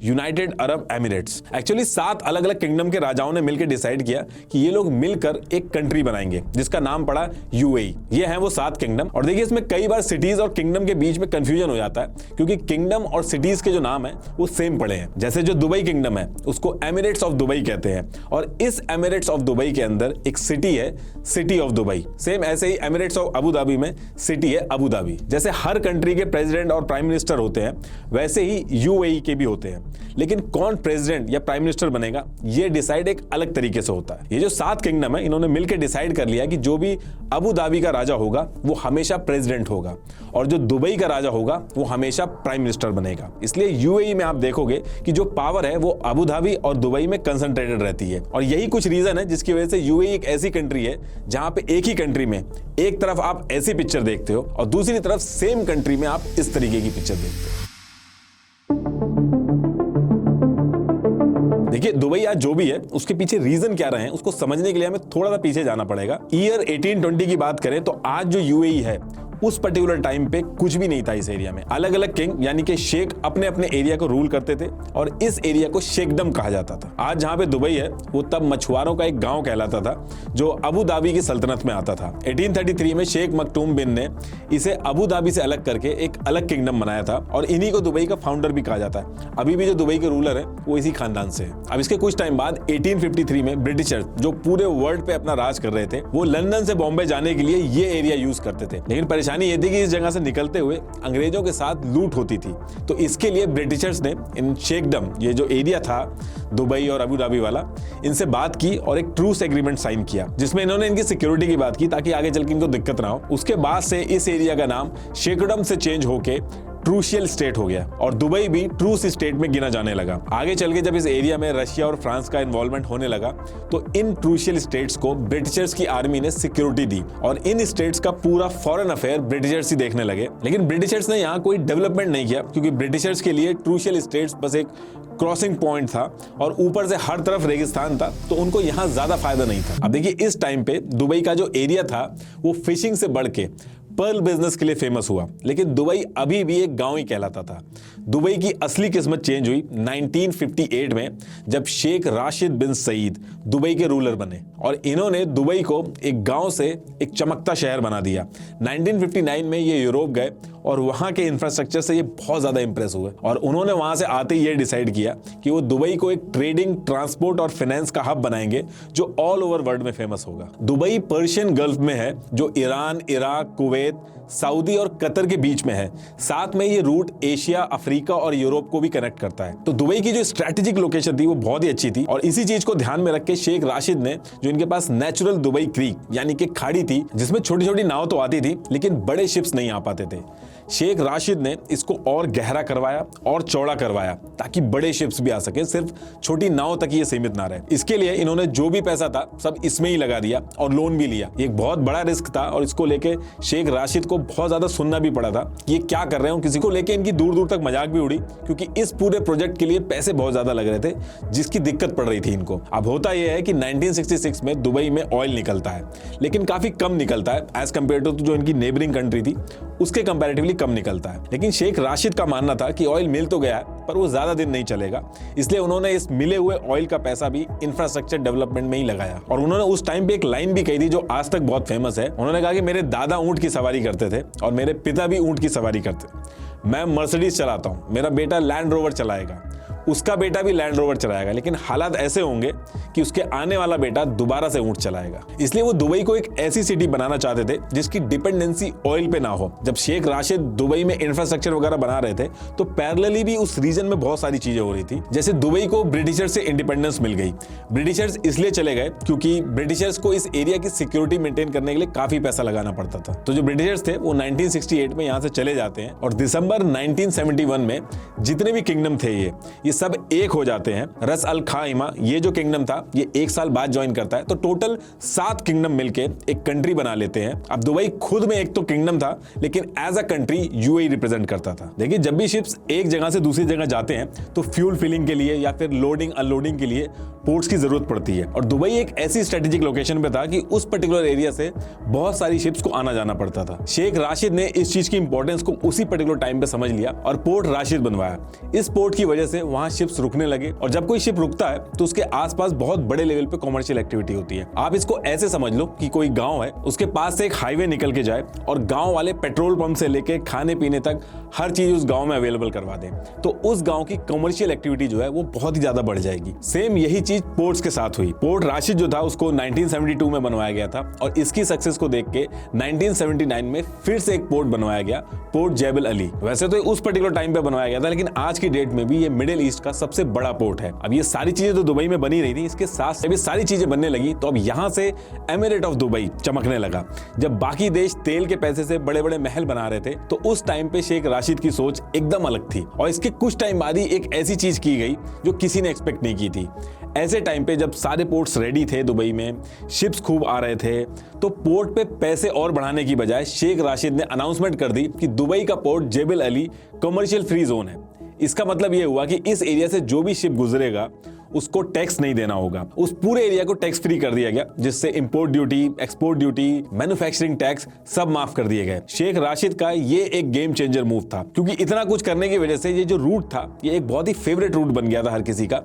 United Arab Emirates. Actually 7 अलग अलग kingdom के राजाओं ने मिलकर डिसाइड किया कि ये लोग मिलकर एक कंट्री बनाएंगे जिसका नाम पड़ा यूएई। ये है वो 7 किंगडम। और देखिए इसमें कई बार सिटीज और किंगडम के बीच में कंफ्यूजन हो जाता है क्योंकि किंगडम और सिटीज के जो नाम है वो सेम पड़े हैं। जैसे जो दुबई किंगडम है उसको एमिरेट्स ऑफ दुबई कहते हैं और इस एमिरेट्स ऑफ दुबई के अंदर एक सिटी है, सिटी ऑफ दुबई। सेम ऐसे ही एमिरेट्स ऑफ अबू धाबी में सिटी है अबू धाबी। जैसे हर कंट्री के प्रेसिडेंट और प्राइम मिनिस्टर होते हैं वैसे ही यूएई के भी होते हैं, लेकिन कौन प्रेसिडेंट या प्राइम मिनिस्टर बनेगा ये डिसाइड एक अलग तरीके से होता है। ये जो 7 किंगडम है इन्होंने मिलकर डिसाइड कर लिया कि जो भी अबू धाबी का राजा होगा वो हमेशा प्रेसिडेंट होगा और जो दुबई का राजा होगा वो हमेशा प्राइम मिनिस्टर बनेगा। इसलिए यूएई में आप देखोगे कि जो पावर है वो अबू धाबी और दुबई में कंसंट्रेटेड रहती है और यही कुछ रीजन है जिसकी वजह से यूएई एक ऐसी कंट्री है जहां पे एक ही कंट्री में एक तरफ आप ऐसी पिक्चर देखते हो और दूसरी तरफ सेम कंट्री में आप इस तरीके की पिक्चर देखते हो। देखिए दुबई आज जो भी है उसके पीछे रीजन क्या रहे हैं उसको समझने के लिए हमें थोड़ा सा पीछे जाना पड़ेगा। ईयर 1820 की बात करें तो आज जो यूएई है उस पर्टिकुलर टाइम पे कुछ भी नहीं था इस एरिया में। अलग अलग किंग यानी कि शेख अपने अपने एरिया को रूल करते थे और इस एरिया को शेखडम कहा जाता था। आज जहां पे दुबई है वो तब मछुआरों का एक गांव कहलाता था जो अबू धाबी की सल्तनत में आता था। 1833 में शेख मखदूम बिन ने इसे अबू धाबी से अलग करके एक अलग किंगडम बनाया था और इन्हीं को दुबई का फाउंडर भी कहा जाता है। अभी भी जो दुबई के रूलर है वो इसी खानदान से है। अब इसके कुछ टाइम बाद 1853 में ब्रिटिशर्स जो पूरे वर्ल्ड पे अपना राज कर रहे थे वो लंदन से बॉम्बे जाने के लिए ये एरिया यूज करते थे, लेकिन परेशानी ये थी कि इस जगह से निकलते हुए अंग्रेजों के साथ लूट होती थी। तो इसके लिए ब्रिटिशर्स ने इन शेखडम ये जो एरिया था दुबई और अबू धाबी वाला इनसे बात की और एक ट्रूस एग्रीमेंट साइन किया जिसमें इन्होंने इनकी सिक्योरिटी की बात की ताकि आगे चल के इनको दिक्कत ना हो। उसके बाद से इस एरिया का नाम शेखडम से चेंज होके ट्रूशियल स्टेट हो गया और दुबई भी ट्रूस स्टेट में गिना जाने लगा। आगे चल के जब इस एरिया में रशिया और फ्रांस का इन्वॉल्वमेंट होने लगा तो इन ट्रूशियल स्टेट्स को ब्रिटिशर्स की आर्मी ने सिक्योरिटी दी और इन स्टेट्स का पूरा फॉरेन अफेयर ब्रिटिशर्स ही देखने लगे। लेकिन ब्रिटिशर्स ने यहाँ कोई डेवलपमेंट नहीं किया क्योंकि ब्रिटिशर्स के लिए ट्रूशियल स्टेट्स बस एक क्रॉसिंग पॉइंट था और ऊपर से हर तरफ रेगिस्तान था तो उनको यहाँ ज्यादा फायदा नहीं था। अब देखिए इस टाइम पे दुबई का जो एरिया था वो फिशिंग से बढ़ के पर्ल बिजनेस के लिए फेमस हुआ, लेकिन दुबई अभी भी एक गांव ही कहलाता था। दुबई की असली किस्मत चेंज हुई 1958 में जब शेख राशिद बिन सईद दुबई के रूलर बने और इन्होंने दुबई को एक गांव से एक चमकता शहर बना दिया। 1959 में ये यूरोप गए और वहां के इंफ्रास्ट्रक्चर से ये बहुत ज्यादा इंप्रेस हुए और उन्होंने वहां से आते ही ये डिसाइड किया कि वो दुबई को एक ट्रेडिंग, ट्रांसपोर्ट और फाइनेंस का हब बनाएंगे जो ऑल ओवर वर्ल्ड में फेमस होगा। दुबई पर्शियन गल्फ में है जो ईरान, इराक, कुवैत, सऊदी और कतर के बीच में है। साथ में ये रूट एशिया, अफ्रीका और यूरोप को भी कनेक्ट करता है। तो दुबई की जो स्ट्रेटेजिक लोकेशन थी वो बहुत ही अच्छी थी और इसी चीज को ध्यान में रख के शेख राशिद ने जो इनके पास नेचुरल दुबई क्रीक यानी कि खाड़ी थी जिसमें छोटी छोटी नाव तो आती थी लेकिन बड़े शिप्स नहीं आ पाते थे, शेख राशिद ने इसको और गहरा करवाया और चौड़ा करवाया ताकि बड़े शिप्स भी आ सके, सिर्फ छोटी नाव तक ये सीमित ना रहे। इसके लिए इन्होंने जो भी पैसा था सब इसमें ही लगा दिया और लोन भी लिया। एक बहुत बड़ा रिस्क था और इसको लेके शेख राशिद को बहुत ज्यादा सुनना भी पड़ा था कि ये क्या कर रहे हैं। किसी को लेके इनकी दूर दूर तक मजाक भी उड़ी क्योंकि इस पूरे प्रोजेक्ट के लिए पैसे बहुत ज्यादा लग रहे थे जिसकी दिक्कत पड़ रही थी इनको। अब होता यह है कि 1966 में दुबई में ऑयल निकलता है लेकिन काफी कम निकलता है एज कम्पेयर टू जो इनकी नेबरिंग कंट्री थी उसके कंपैरेटिवली कम निकलता है। लेकिन शेख राशिद का मानना था कि ऑयल मिल तो गया है पर वो ज्यादा दिन नहीं चलेगा, इसलिए उन्होंने इस मिले हुए ऑयल का पैसा भी इंफ्रास्ट्रक्चर डेवलपमेंट में ही लगाया। और उन्होंने उस टाइम पे एक लाइन भी कही थी जो आज तक बहुत फेमस है। उन्होंने कहा कि मेरे दादा ऊंट की सवारी करते थे और मेरे पिता भी ऊंट की सवारी करते। मैं मर्सिडीज चलाता हूं, मेरा बेटा लैंड रोवर चलाएगा, उसका बेटा भी लैंड रोवर चलाएगा, लेकिन हालात ऐसे होंगे कि उसके आने वाला बेटा दोबारा से ऊंट चलाएगा। इसलिए वो दुबई को एक ऐसी सिटी बनाना चाहते थे जिसकी डिपेंडेंसी ऑयल पे ना हो। जब शेख राशिद दुबई में इंफ्रास्ट्रक्चर वगैरह बना रहे थे तो पैरेलली भी उस रीजन में बहुत सारी चीजें हो रही थी। जैसे दुबई को ब्रिटिशर्स से इंडिपेंडेंस मिल गई। ब्रिटिशर्स इसलिए चले गए क्योंकि ब्रिटिशर्स को इस एरिया की सिक्योरिटी मेंटेन करने के लिए काफी पैसा लगाना पड़ता था। तो जो ब्रिटिशर्स थे वो 1968 में यहां से चले जाते हैं और दिसंबर 1971 में जितने भी किंगडम थे ये सब एक हो जाते हैं। रस अल खाइमा ये जो किंगडम था ये 1 साल बाद ज्वाइन करता है, तो टोटल 7 किंगडम मिलके एक कंट्री बना लेते हैं। अब दुबई खुद में एक तो किंगडम था लेकिन as a country UAE represent करता था। देखिए जब भी शिप्स एक जगह से दूसरी जगह जाते हैं तो फ्यूल फिलिंग के लिए या फिर लोडिंग अनलोडिंग के लिए पोर्ट्स की जरूरत पड़ती है और दुबई एक ऐसी स्ट्रेटेजिक लोकेशन पे था कि उस पर्टिकुलर एरिया से बहुत सारी शिप्स को आना जाना पड़ता था। शेख राशिद ने इस चीज की इंपॉर्टेंस को उसी पर्टिकुलर टाइम पे समझ लिया और पोर्ट राशिद बनवाया। इस पोर्ट की वजह से वहां वहां शिप्स रुकने लगे, और जब कोई शिप रुकता है तो उसके आसपास बहुत बड़े लेवल पे कॉमर्शियल एक्टिविटी होती है। आप इसको ऐसे समझ लो कि कोई गांव है, उसके पास से एक हाईवे निकल के जाए और गांव वाले पेट्रोल पंप से लेके खाने पीने तक हर चीज उस गांव में अवेलेबल करवा दें, तो उस गांव की कमर्शियल एक्टिविटी जो है वो बहुत ही ज्यादा बढ़ जाएगी। सेम यही चीज पोर्ट्स के साथ हुई। पोर्ट राशिद जो था उसको 1972 में बनवाया गया था, और इसकी सक्सेस को देख के 1979 में फिर से एक पोर्ट बनवाया गया, पोर्ट जेबल अली। वैसे तो उस पर्टिकुलर टाइम पे बनवाया गया था, लेकिन आज की डेट में भी ये मिडिल ईस्ट का सबसे बड़ा पोर्ट है। अब ये सारी चीजें तो दुबई में बनी रही थी, इसके साथ जब ये सारी चीजें बनने लगी तो अब यहां से एमिरेट ऑफ दुबई चमकने लगा। जब बाकी देश तेल के पैसे से बड़े बड़े महल बना रहे थे, तो उस टाइम पे शेख राशिद की सोच एकदम अलग थी, और इसके कुछ टाइम बाद ही एक ऐसी चीज की गई जो किसी ने एक्सपेक्ट नहीं की थी। ऐसे टाइम पे जब सारे पोर्ट्स रेडी थे दुबई में, शिप्स खूब आ रहे थे, तो पोर्ट पे पैसे और बढ़ाने की बजाय शेख राशिद ने अनाउंसमेंट कर दी कि दुबई का port Jebel Ali commercial free zone है। इसका मतलब यह हुआ कि इस एरिया से जो भी शिप गुजरेगा उसको टैक्स नहीं देना होगा। उस पूरे एरिया को टैक्स फ्री कर दिया गया, जिससे import duty, export duty, manufacturing tax सब माफ कर दिए गए। शेख राशिद का ये एक गेम चेंजर मूव था, क्योंकि इतना कुछ करने की वजह से ये जो रूट था ये एक बहुत ही फेवरेट रूट बन गया था हर किसी का,